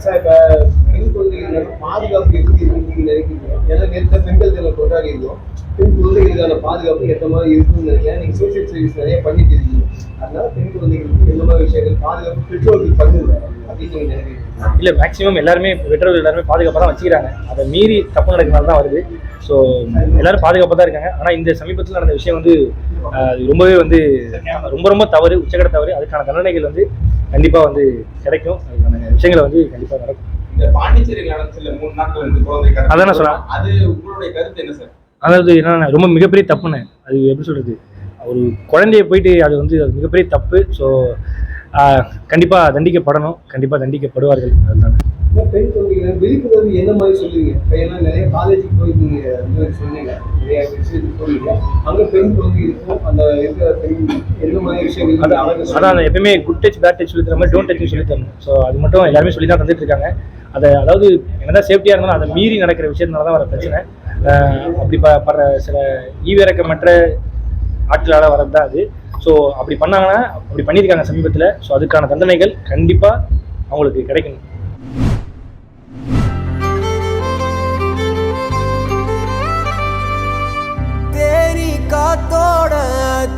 Sir இப்போ பெண் குழந்தைகளுக்கான பாதுகாப்பு எப்படி இருக்குன்னு நீங்க நினைக்கிறீங்க? ஏன்னா நேற்று பெண்கள் தினம் கொண்டாடி இருந்தோம். பெண் குழந்தைகளுக்கான பாதுகாப்பு எந்த மாதிரி இருக்குன்னு நினைக்கிறேன். நீங்க சோசியல் சர்வீஸ் நிறைய பண்ணிட்டு இருக்கீங்க. அதனால பெண் குழந்தைகளுக்கு எந்த மாதிரி விஷயங்கள் பாதுகாப்பு பெற்றோர்கள் பண்ணுங்க அப்படின்னு நீங்க நினைக்கிறீங்க? இல்லை, மேக்ஸிமம் எல்லாருமே பெற்றோர்கள் எல்லாருமே பாதுகாப்பாக தான் வச்சுக்கிறாங்க. அதை மீறி தப்பு நடக்கிறனால தான் வருது. ஸோ எல்லாரும் பாதுகாப்பாக தான் இருக்காங்க. ஆனால் இந்த சமீபத்தில் நடந்த விஷயம் வந்து ரொம்பவே வந்து ரொம்ப ரொம்ப தவறு, உச்சக்கட்ட தவறு. அதுக்கான தண்டனைகள் வந்து கண்டிப்பாக வந்து கிடைக்கும். அதுக்கான விஷயங்களை வந்து கண்டிப்பாக நடக்கும். இந்த பாண்டிச்சேரியில் நடந்துச்சுல 3 நாட்கள் வந்து குழந்தை கடத்தல், அதான் நான் சொல்றேன். அது உங்களுடைய கருத்து என்ன சார்? அதாவது என்னன்னா ரொம்ப மிகப்பெரிய தப்புன்னு, அது எப்படி சொல்றது, ஒரு குழந்தைய போயிட்டு அது வந்து அது மிகப்பெரிய தப்பு. ஸோ கண்டிப்பாக தண்டிக்கப்படணும், கண்டிப்பாக தண்டிக்கப்படுவார்கள். அதுதான் பெண் குழந்தைகள் விழிப்புணர்வு என்ன மாதிரி சொல்லுவீங்க? ஏன்னா நிறைய காலேஜுக்கு போய் நீங்க சொன்னீங்க, நிறைய விஷயத்துக்கு போனீங்க. அங்க பெண் குழந்தைகளுக்கும் அந்த இருக்கிற பெண் எந்த மாதிரி விஷயங்கள் அதான் எப்பயுமே குட் டச் பேட் டச் சொல்லி தர மாதிரி டோன்ட் டச் சொல்லி தரணும். ஸோ அது மட்டும் எல்லாருமே சொல்லி தான் தந்துட்டு இருக்காங்க. அதை அதாவது என்னதான் சேஃப்டியாக இருந்தாலும் அதை மீறி நடக்கிற விஷயத்தினால தான் வர பிரச்சனை. அப்படி படுற சில ஈவிரக்கமற்ற ஆட்களால் வரது தான் அது. ஸோ அப்படி பண்ணாங்கன்னா, அப்படி பண்ணியிருக்காங்க சமீபத்தில். ஸோ அதுக்கான தண்டனைகள் கண்டிப்பாக அவங்களுக்கு கிடைக்கணும். காத்தோட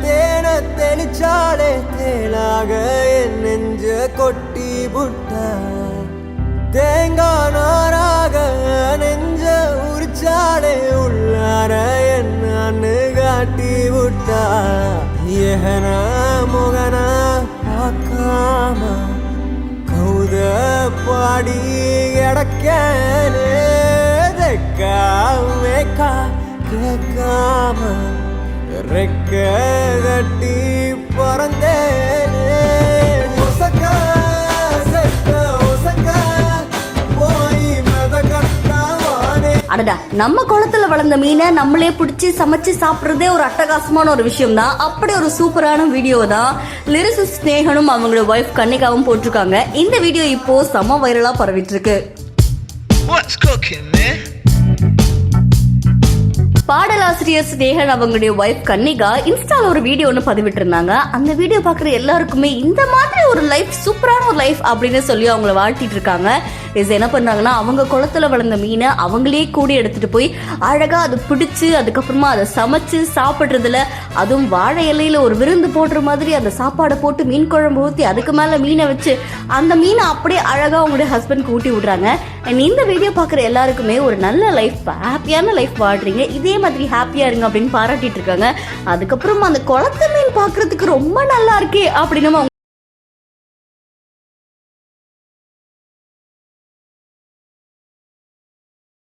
தேன தெளிச்சாலே தேனாக என் நெஞ்ச கொட்டி புட்ட, தேங்காய் நாராக நெஞ்ச உரிச்சாலே உள்ளார என்னன்னு காட்டி விட்டா, ஏகன முகன பார்க்காம கௌத பாடி கிடக்கே தெக்கா மேக்கா கேட்காம ரெக்க கட்டி பறந்தேனே. அடடா, நம்ம குளத்துல வளர்ந்த மீனை நம்மளே பிடிச்சி சமைச்சு சாப்பிட்றதே ஒரு அட்டகாசமான ஒரு விஷயம் தான். அப்படி ஒரு சூப்பரான வீடியோ தான் லிரிசிஸ்ட் ஸ்னேகனும் அவங்களோட ஒய்ஃப் கன்னிகாவும் போட்டிருக்காங்க. இந்த வீடியோ இப்போ செம வைரலா பரவிட்டு இருக்கு. பாடலாசிரியர் ஸ்னேகன் அவங்களுடைய ஒய்ஃப் கன்னிகா இன்ஸ்டால ஒரு வீடியோ ஒன்று பதிவிட்டு இருந்தாங்க. அந்த வீடியோ பார்க்குற எல்லாருக்குமே இந்த மாதிரி ஒரு லைஃப், சூப்பரான ஒரு லைஃப் அப்படின்னு சொல்லி அவங்கள வாழ்த்திட்டு இருக்காங்க. இது என்ன பண்ணாங்கன்னா, அவங்க குளத்துல வளர்ந்த மீனை அவங்களே கூடி எடுத்துட்டு போய் அழகா அதை பிடிச்சு அதுக்கப்புறமா அதை சமைச்சு சாப்பிட்றதுல, அதுவும் வாழை இலையில ஒரு விருந்து போடுற மாதிரி அந்த சாப்பாடை போட்டு மீன் குழம்பு ஊற்றி அதுக்கு மேலே மீனை வச்சு அந்த மீனை அப்படியே அழகா அவங்களுடைய ஹஸ்பண்ட்க்கு ஊட்டி விடுறாங்க. அண்ட் இந்த வீடியோ பார்க்குற எல்லாருக்குமே ஒரு நல்ல லைஃப், ஹாப்பியான லைஃப் வாழ்றீங்க, இதே மாதிரி ஹாப்பியா இருங்க அப்படின்னு பாராட்டிட்டு இருக்காங்க. அதுக்கப்புறமா அந்த குளத்து மீன் பார்க்கறதுக்கு ரொம்ப நல்லா இருக்கே அப்படின்னு